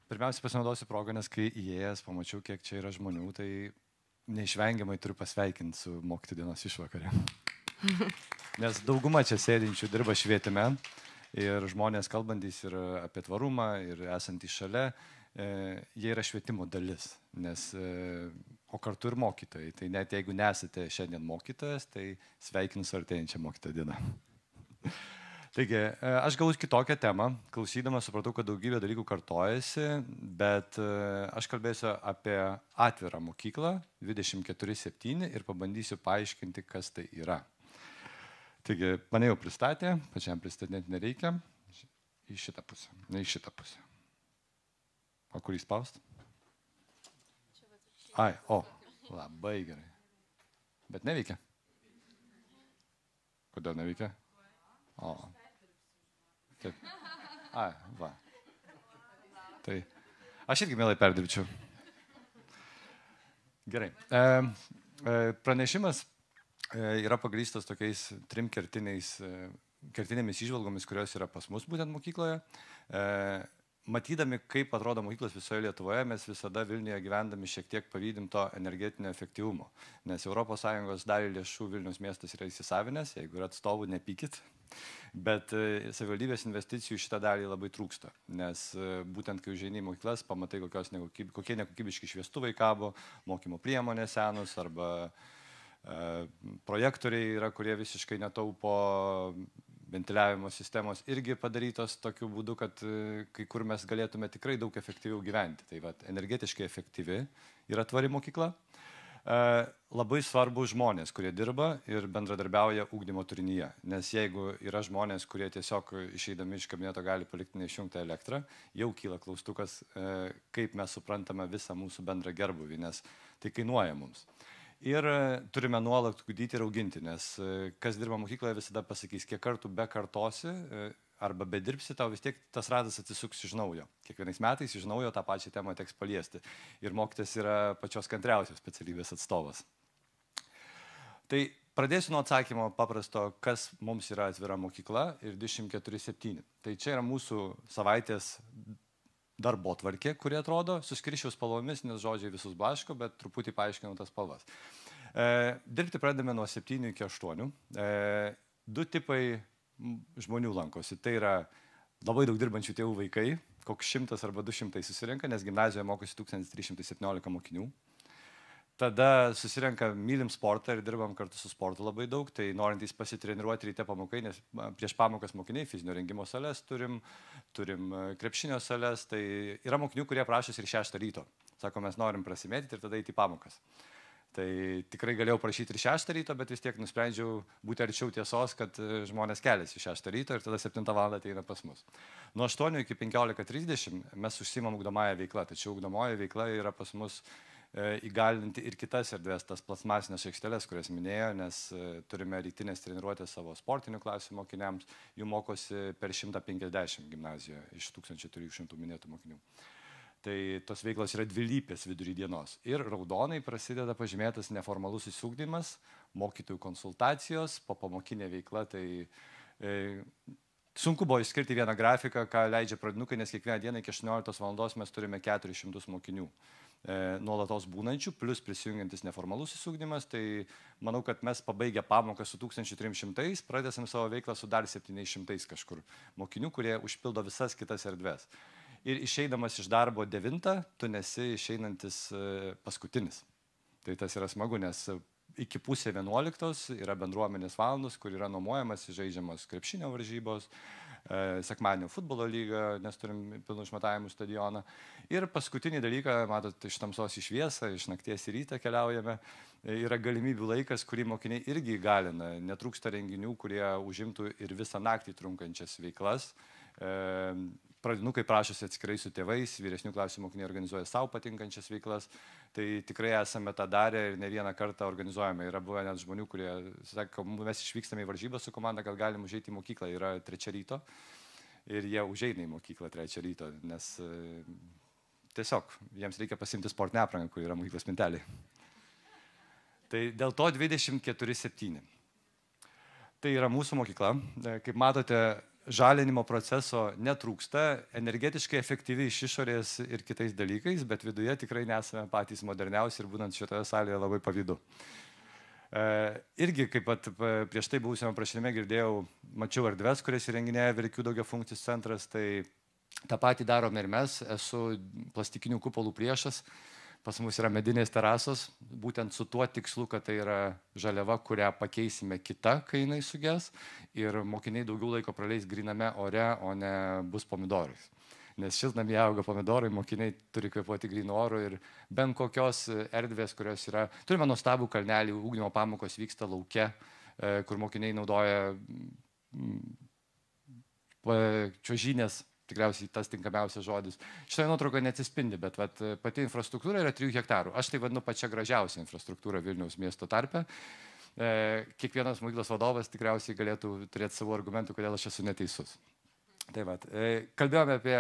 Pirmiausia, pasinaudosiu progą, nes kai įėjęs pamačiau, kiek čia yra žmonių, tai neišvengiamai turiu pasveikinti su mokytojų dienos išvakarė. Nes dauguma čia sėdinčių dirba švietime ir žmonės kalbantys ir apie tvarumą, ir esantys šalia, jie yra švietimo dalis. O kartu ir mokytojai. Tai net jeigu nesate šiandien mokytojas, tai sveikinu su artėjančia mokytojo diena. Taigi, aš galbūt kitokią temą, klausydamas supratau, kad daugybė dalykų kartojasi, bet aš kalbėsiu apie atvirą mokyklą 24/7 ir pabandysiu paaiškinti, kas tai yra. Taigi, mane jau pristatė, pačiam pristatinėti nereikia, į šitą pusę, ne į šitą pusę. O kurį spaust? Ai, labai gerai. Bet neveikia. Kodėl neveikia? Taip. Ai, va. Tai aš irgi mielai perdirbčiau. Gerai. Pranešimas yra pagrįstas tokiais 3 kertinėmis įžvalgomis, kurios yra pas mus būtent mokykloje. Matydami, kaip atrodo mokyklos visoje Lietuvoje, mes visada Vilniuje gyvendami šiek tiek pavydim to energetinio efektyvumo. Nes ES dalį lėšų Vilniaus miestas yra įsisavinęs, jeigu yra atstovų, nepykit. Bet savivaldybės investicijų šitą dalį labai trūksta. Nes būtent kai užeini į mokyklas, pamatai, kokie nekokybiški šviestuvai kabo, mokymo priemonės senus arba projektoriai yra, kurie visiškai netaupo, ventiliavimo sistemos irgi padarytos tokiu būdu, kad kai kur mes galėtume tikrai daug efektyviau gyventi. Tai va, energetiškai efektyvi yra tvari mokykla. Labai svarbu žmonės, kurie dirba ir bendradarbiauja ugdymo turinyje. Nes jeigu yra žmonės, kurie tiesiog išeidami iš kabineto gali palikti neišjungtą elektrą, jau kyla klaustukas, kaip mes suprantame visą mūsų bendrą gerbuvį, nes tai kainuoja mums. Ir turime nuolat ugdyti ir auginti, nes kas dirba mokykloje visada pasakys, kiek kartų bekartosi arba bedirbsi, tau vis tiek tas ratas atsisuks iš naujo. Kiekvienais metais iš naujo tą pačią temą teks paliesti. Ir mokytojas yra pačios kantriausios specialybės atstovas. Tai pradėsiu nuo atsakymo paprasto, kas mums yra atvira mokykla ir 24/7. Tai čia yra mūsų savaitės darbotvarkė, kuri atrodo, suskirščiau spalvomis, nes žodžiai visus blaško, bet truputį paaiškinau tas spalvas. Dirbti pradedame nuo 7 iki 8. 2 tipai žmonių lankosi. Tai yra labai daug dirbančių tėvų vaikai, koks 100 arba 200 susirenka, nes gimnazijoje mokosi 1317 mokinių. Tada susirenka, mylim sportą ir dirbam kartu su sportu labai daug, tai norintys pasitreniruoti ryte pamokai, nes prieš pamokas mokiniai fizinio rengimo sales turim krepšinio sales, tai yra mokinių, kurie prašosi ir 6 ryto. Sako, mes norim prasimėtyti ir tada eiti į pamokas. Tai tikrai galėjau prašyti ir 6 ryto, bet vis tiek nusprendžiau būti arčiau tiesos, kad žmonės keliasi 6 ryto ir tada 7 val. Ateina pas mus. Nuo 8 iki 15:30 mes užsiimam ugdomąją veiklą, tačiau ugdomoji veikla yra pas mus įgalinti ir kitas erdvės, tas plasmasinės aikšteles, kurias minėjo, nes turime rytinės treniruotės savo sportinių klasių mokiniams, jų mokosi per 150 gimnazijoje iš 1300 minėtų mokinių. Tai tos veiklos yra dvilypės vidury dienos. Ir raudonai prasideda pažymėtas neformalusis ugdymas, mokytojų konsultacijos, popamokinė veikla, tai sunku buvo išskirti vieną grafiką, ką leidžia pradinukai, nes kiekvieną dieną iki 18 val. Mes turime 400 mokinių nuolatos būnančių, plus prisijungiantis neformalusis ugdymas, tai manau, kad mes pabaigę pamoką su 1300, pradėsim savo veiklą su dar 700 kažkur mokinių, kurie užpildo visas kitas erdves. Ir išeidamas iš darbo 9, tu nesi išeinantis paskutinis. Tai tas yra smagu, nes iki pusė 11 yra bendruomenės valandos, kur yra nuomojamas, žaidžiamos krepšinio varžybos, sekmadienio futbolo lyga, nes turim pilnų išmatavimų stadioną. Ir paskutinį dalyką, matot, iš tamsos į šviesą, iš nakties į rytą keliaujame, yra galimybių laikas, kurį mokiniai irgi įgalina. Netrūksta renginių, kurie užimtų ir visą naktį trunkančias veiklas. Pradinukai prašosi atskirai su tėvais, vyresnių klasių mokiniai organizuoja savo patinkančias veiklas. Tai tikrai esame tą darę ir ne vieną kartą organizuojame. Yra buvę net žmonių, kurie sako, mes išvykstame į varžybą su komanda, kad galim užeiti į mokyklą. Yra 3 ryto ir jie užeina į mokyklą 3 ryto, nes tiesiog jiems reikia pasimti sportinę aprangą, kur yra mokyklos spintelė. Tai dėl to 24/7. Tai yra mūsų mokykla. Kaip matote, žalinimo proceso netrūksta, energetiškai efektyvi iš išorės ir kitais dalykais, bet viduje tikrai nesame patys moderniausi ir būnant šitoje salėje labai pavydu. Irgi, kaip pat prieš tai buvusiame prašinime girdėjau, mačiau erdves, kurias įrenginėja Verkių daugiafunkcis centras, tai tą patį darome ir mes. Esu plastikinių kupolų priešas, pas mus yra medinės terasos, būtent su tuo tikslu, kad tai yra žaliava, kurią pakeisime kitą, kai jinai suges, ir mokiniai daugiau laiko praleis gryname ore, o ne bus pomidorais. Nes šiltnamyje auga pomidorai, mokiniai turi kvėpuoti grynu oru ir bent kokios erdvės, kurios yra. Turime nuostabų kalnelį, ugdymo pamokos vyksta lauke, kur mokiniai naudoja čiuožynės, tikriausiai tas tinkamiausias žodis. Šitoje nuotraukoje neatsispindi, bet pati infrastruktūra yra 3 hektarų. Aš tai vadinu pačia gražiausia infrastruktūra Vilniaus miesto tarpe. Kiekvienas mokyklos vadovas tikriausiai galėtų turėti savo argumentų, kodėl aš esu neteisus. Tai kalbėjome apie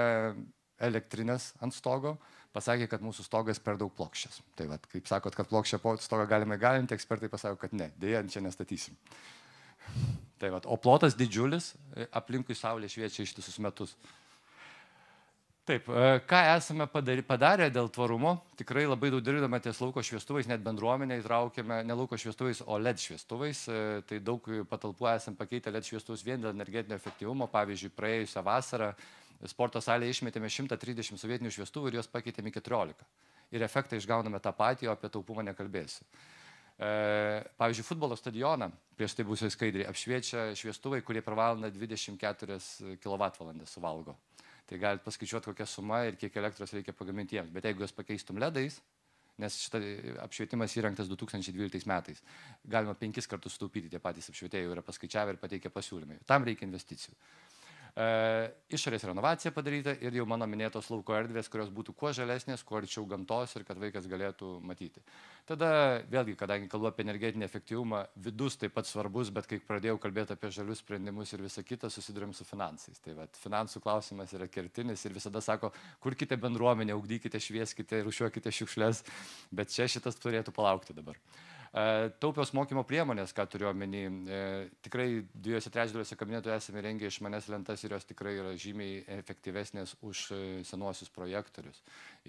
elektrinės ant stogo, pasakė, kad mūsų stogas per daug plokščias. Tai kaip sakot, kad plokščią stogą galime įgalinti, ekspertai pasako, kad ne, dėja, čia nestatysim. Tai o plotas didžiulis, aplinkui saulė šviečia ištisus metus. Taip, ką esame padarę dėl tvarumo, tikrai labai daug dirbame ties lauko šviestuvais, net bendruomenę įtraukėme ne lauko šviestuvais, o LED šviestuvais. Tai daug patalpų esame pakeitę LED šviestuvus vien dėl energetinio efektyvumo. Pavyzdžiui, praėjusią vasarą sporto salėje išmetėme 130 sovietinių šviestuvų ir juos pakeitėme 14. Ir efektą išgauname tą patį, o apie taupumą nekalbėsiu. Pavyzdžiui, futbolo stadioną, prieš tai būsiu skaidriai, apšviečia šviestuvai, kurie per valandą 24 kWh suvalgo. Tai galite paskaičiuoti, kokia suma ir kiek elektros reikia pagaminti jiems. Bet jeigu juos pakeistum ledais, nes šitas apšvietimas įrengtas 2012 metais, galima 5 kartus sutaupyti, tie patys apšvietėjai yra paskaičiavę ir pateikę pasiūlymai. Tam reikia investicijų. Išorės renovacija padaryta ir jau mano minėtos lauko erdvės, kurios būtų kuo žalesnės, kuo arčiau gamtos ir kad vaikas galėtų matyti. Tada vėlgi, kadangi kalbu apie energetinį efektyvumą, vidus taip pat svarbus, bet kai pradėjau kalbėti apie žalius sprendimus ir visą kitą, susidurėm su finansais. Tai finansų klausimas yra kertinis ir visada sako, kurkite bendruomenę, ugdykite, švieskite, rūšiuokite šiukšles, bet čia šitas turėtų palaukti dabar. Taupios mokymo priemonės, ką turiu omeny, tikrai 2/3 kabinetų esame rengę išmanias lentas ir jos tikrai yra žymiai efektyvesnės už senuosius projektorius.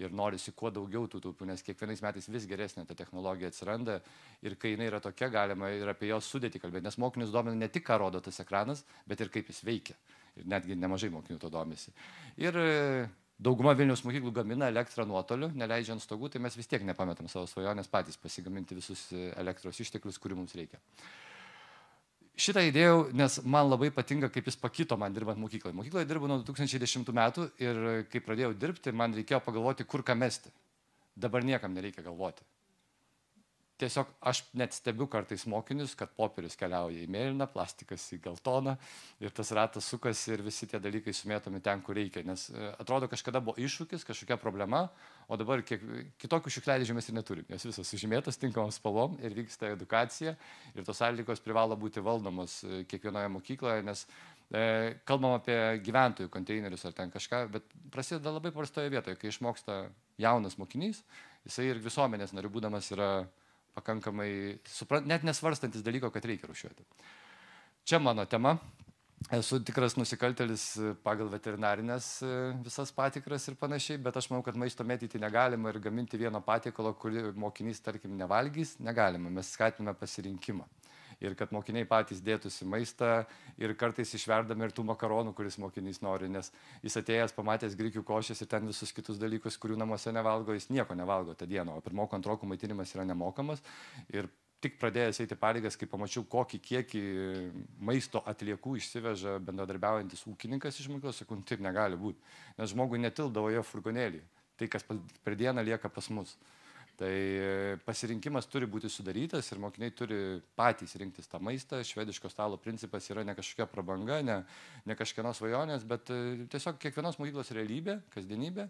Ir norisi kuo daugiau tų taupių, nes kiekvienais metais vis geresnė ta technologija atsiranda ir kai jinai yra tokia, galima ir apie jos sudėtį kalbėti, nes mokinius domina ne tik, ką rodo tas ekranas, bet ir kaip jis veikia. Ir netgi nemažai mokinių to domisi. Ir dauguma Vilniaus mokyklų gamina elektrą nuotoliu, neleidžiant stogų, tai mes vis tiek nepametam savo svajonės patys pasigaminti visus elektros išteklius, kurių mums reikia. Šitą idėjau, nes man labai patinka, kaip jis pakito man dirbant mokykloje. Mokykloje dirbu nuo 2010 metų ir kai pradėjau dirbti, man reikėjo pagalvoti, kur ką mesti. Dabar niekam nereikia galvoti. Tiesiog aš net stebiu kartais mokinius, kad popierius keliauja į mėlyną, plastikas į geltoną ir tas ratas sukasi ir visi tie dalykai sumėtomi ten, kur reikia. Nes atrodo, kažkada buvo iššūkis, kažkokia problema, o dabar kitokių šiukšliadėžių mes ir neturim. Jos visos sužymėtos tinkamom spalvom ir vyksta edukacija ir tos sąlygos privalo būti valdomos kiekvienoje mokykloje, nes kalbam apie gyventojų konteinerius ar ten kažką, bet prasideda labai paprastoje vietoje, kai išmoksta jaunas mokinys, jisai ir visuomenės narių būdamas yra pakankamai, net nesvarstantis dalyko, kad reikia rūšiuoti. Čia mano tema. Esu tikras nusikaltėlis pagal veterinarinės visas patikras ir panašiai, bet aš manau, kad maisto mėtyti negalima ir gaminti vieno patiekalo, kurį mokinys, tarkim, nevalgys, negalima. Mes skatiname pasirinkimą. Ir kad mokiniai patys dėtųsi maistą ir kartais išverdame ir tų makaronų, kuris mokinys nori, nes jis atėjęs, pamatęs grikių košės ir ten visus kitus dalykus, kurių namuose nevalgo, jis nieko nevalgo tą dieną, o pirmoko antroko maitinimas yra nemokamas. Ir tik pradėjęs eiti pareigas, kai pamačiau, kokį kiekį maisto atliekų išsiveža bendradarbiaujantis ūkininkas iš mokyklos, sakau, taip negali būti, nes žmogui netildavo jo furgonėlį, tai kas per dieną lieka pas mus. Tai pasirinkimas turi būti sudarytas ir mokiniai turi patys rinktis tą maistą. Švediško stalo principas yra ne kažkokia prabanga, ne kažkieno svajonės, bet tiesiog kiekvienos mokyklos realybė, kasdienybė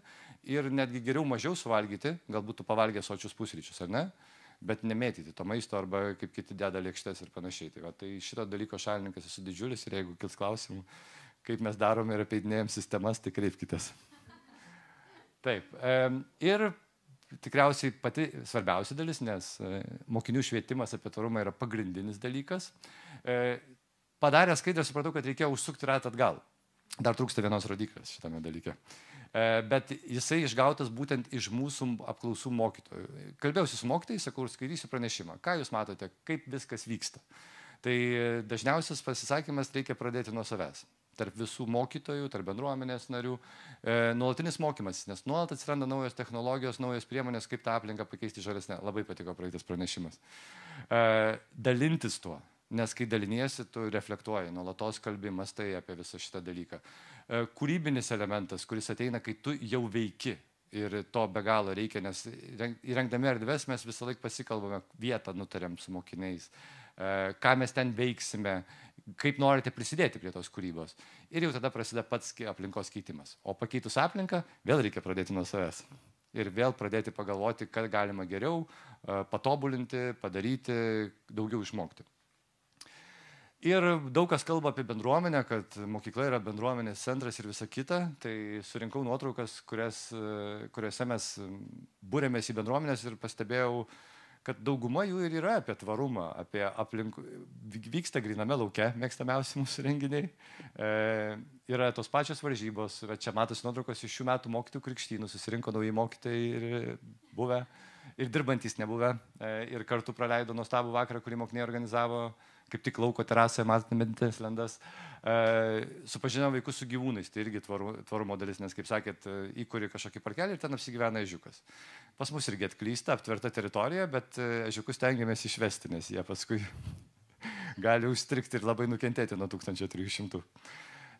ir netgi geriau mažiau suvalgyti, galbūt tu pavalgė sočius pusryčius, ar ne, bet nemėtyti to maisto arba kaip kiti deda lėkštes ir panašiai. Tai šito dalyko šalininkas esu didžiulis ir jeigu kils klausimų, kaip mes darome ir apeidinėjom sistemas, tai kreipkitės. Taip, ir tikriausiai pati svarbiausia dalis, nes mokinių švietimas apie tvarumą yra pagrindinis dalykas. Padaręs skaidrę supratau, kad reikėjo užsukti ratą atgal. Dar trūksta vienos rodiklės šitame dalyke. Bet jisai išgautas būtent iš mūsų apklausų mokytojų. Kalbėjausi su mokytojais, sakau, skaitysiu pranešimą. Ką jūs matote, kaip viskas vyksta? Tai dažniausias pasisakymas reikia pradėti nuo savęs. Tarp visų mokytojų, tarp bendruomenės narių. Nuolatinis mokymas, nes nuolat atsiranda naujos technologijos, naujos priemonės, kaip tą aplinką pakeisti žalesnę. Labai patiko praeitas pranešimas. Dalintis tuo. Nes kai daliniesi, tu reflektuoji, nuolatos kalbimas tai apie visą šitą dalyką. Kūrybinis elementas, kuris ateina, kai tu jau veiki ir to be galo reikia, nes įrengdami erdves mes visą laiką pasikalbame, vietą nutarėm su mokiniais, ką mes ten veiksime, kaip norite prisidėti prie tos kūrybos. Ir jau tada prasideda pats aplinkos keitimas. O pakeitus aplinką, vėl reikia pradėti nuo savęs. Ir vėl pradėti pagalvoti, ką galima geriau patobulinti, padaryti, daugiau išmokti. Ir daug kas kalba apie bendruomenę, kad mokykla yra bendruomenės centras ir visa kita. Tai surinkau nuotraukas, kuriuose mes būrėmės į bendruomenės ir pastebėjau, kad dauguma jų ir yra apie tvarumą, apie aplinkų. Vyksta gryname lauke, mėgstamiausi mūsų renginiai. Yra tos pačios varžybos. Čia matosi nuotraukos iš šių metų mokytojų krikštynų. Susirinko nauji mokytojai ir buvę, ir dirbantys nebuvę. Ir kartu praleido nuostabų vakarą, kurį mokiniai organizavo. Kaip tik lauko terasoje, matome medinės lendas, supažinau vaikus su gyvūnais, tai irgi tvarumo dalis, nes, kaip sakėt, įkuri kažkokį parkelį ir ten apsigyvena ežiukas. Pas mus irgi atklysta, aptverta teritorija, bet ežiukus tengiamės išvesti, nes jie paskui gali užstrikti ir labai nukentėti nuo 1300.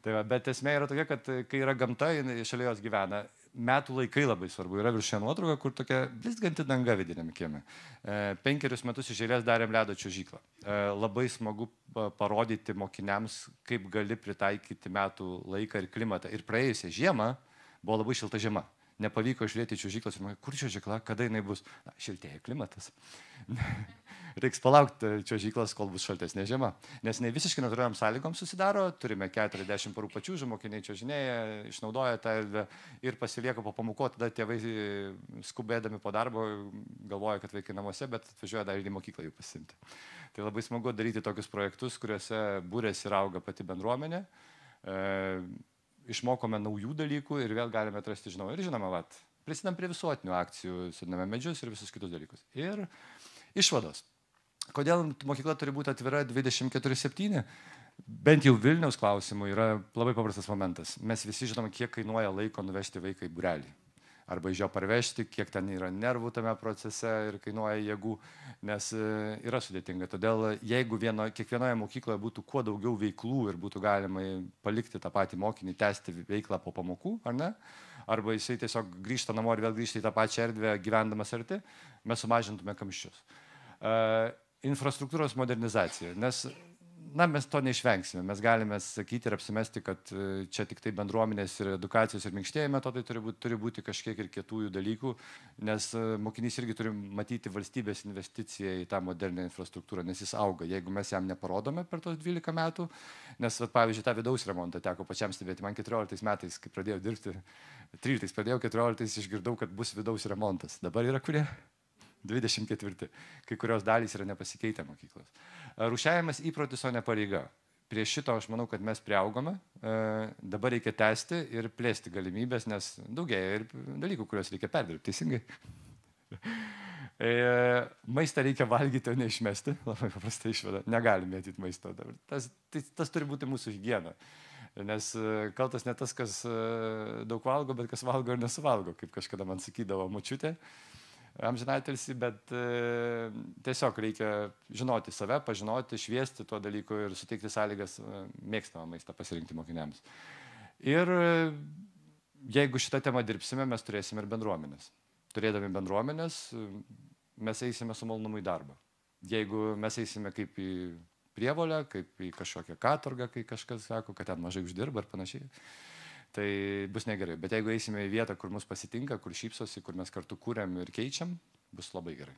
Tai va, bet esmė yra tokia, kad kai yra gamta, šalia jos gyvena. Metų laikai labai svarbu. Yra viršuje nuotrauka, kur tokia blizganti danga vidiniam kieme. 5 metus iš eilės darėm ledo čiuožyklą. Labai smagu parodyti mokiniams, kaip gali pritaikyti metų laiką ir klimatą. Ir praėjusią žiemą buvo labai šilta žiema. Nepavyko išlieti čiuožyklos ir man, kur čiuožykla, kada jinai bus? Na, šiltėja klimatas. Reiks palaukti čiuožyklos, kol bus šaltesnė žiema. Nes ne visiškai natūraliam sąlygom susidaro, turime 40 parų pačiūžų, mokiniai čiuožinėja, išnaudoja tą erdvę ir pasilieka po pamokų, tada tėvai skubėdami po darbo galvoja, kad vaikai namuose, bet atvažiuoja dar ir į mokyklą jų pasimti. Tai labai smagu daryti tokius projektus, kuriuose būrėsi ir auga pati bendruomenė. Išmokome naujų dalykų ir vėl galime atrasti žinau. Ir žinoma, prisidam prie visuotinių akcijų, sodiname medžius ir visus kitus dalykus. Ir išvados. Kodėl mokykla turi būti atvira 24/7? Bent jau Vilniaus klausimų yra labai paprastas momentas. Mes visi žinome, kiek kainuoja laiko nuvežti vaiką į būrelį. Arba iš jo parvežti, kiek ten yra nervų tame procese ir kainuoja jėgų, nes yra sudėtinga. Todėl jeigu kiekvienoje mokykloje būtų kuo daugiau veiklų ir būtų galima palikti tą patį mokinį, tęsti veiklą po pamokų, ar ne? Arba jisai tiesiog grįžta namo ir vėl grįžta į tą pačią erdvę gyvendamas arti, mes sumažintume kamščius. Infrastruktūros modernizacija, nes mes to neišvengsime. Mes galime sakyti ir apsimesti, kad čia tik tai bendruomenės ir edukacijos ir minkštieji metodai turi būti kažkiek ir kietųjų dalykų, nes mokinys irgi turi matyti valstybės investiciją į tą modernę infrastruktūrą, nes jis auga. Jeigu mes jam neparodome per tos 12 metų, nes, pavyzdžiui, tą vidaus remontą teko pačiam stebėti. Man 14 metais, kai pradėjau dirbti, 13 pradėjau, 14 išgirdau, kad bus vidaus remontas. Dabar yra kurie? 24. Kai kurios dalys yra nepasikeitę mokyklos. Rūšiavimas įprotis, o ne pareiga. Prie šito aš manau, kad mes priaugome. Dabar reikia tęsti ir plėsti galimybės, nes daugėja ir dalykų, kuriuos reikia perdirbti. Teisingai. Maistą reikia valgyti, o neišmesti. Labai paprasta išvada. Negalime mėtyti maisto. Tas turi būti mūsų higiena. Nes kaltas ne tas, kas daug valgo, bet kas valgo ir nesuvalgo, kaip kažkada man sakydavo močiutė. Amžinatilsi, bet tiesiog reikia žinoti save, pažinoti, šviesti tuo dalyku ir suteikti sąlygas mėgstamą maistą pasirinkti mokiniams. Ir jeigu šitą temą dirbsime, mes turėsime ir bendruomenės. Turėdami bendruomenės, mes eisime su malonumu į darbą. Jeigu mes eisime kaip į prievolę, kaip į kažkokią katorgą, kai kažkas sako, kad ten mažai uždirba ir panašiai, tai bus negerai. Bet jeigu eisime į vietą, kur mus pasitinka, kur šypsosi, kur mes kartu kūrėm ir keičiam, bus labai gerai.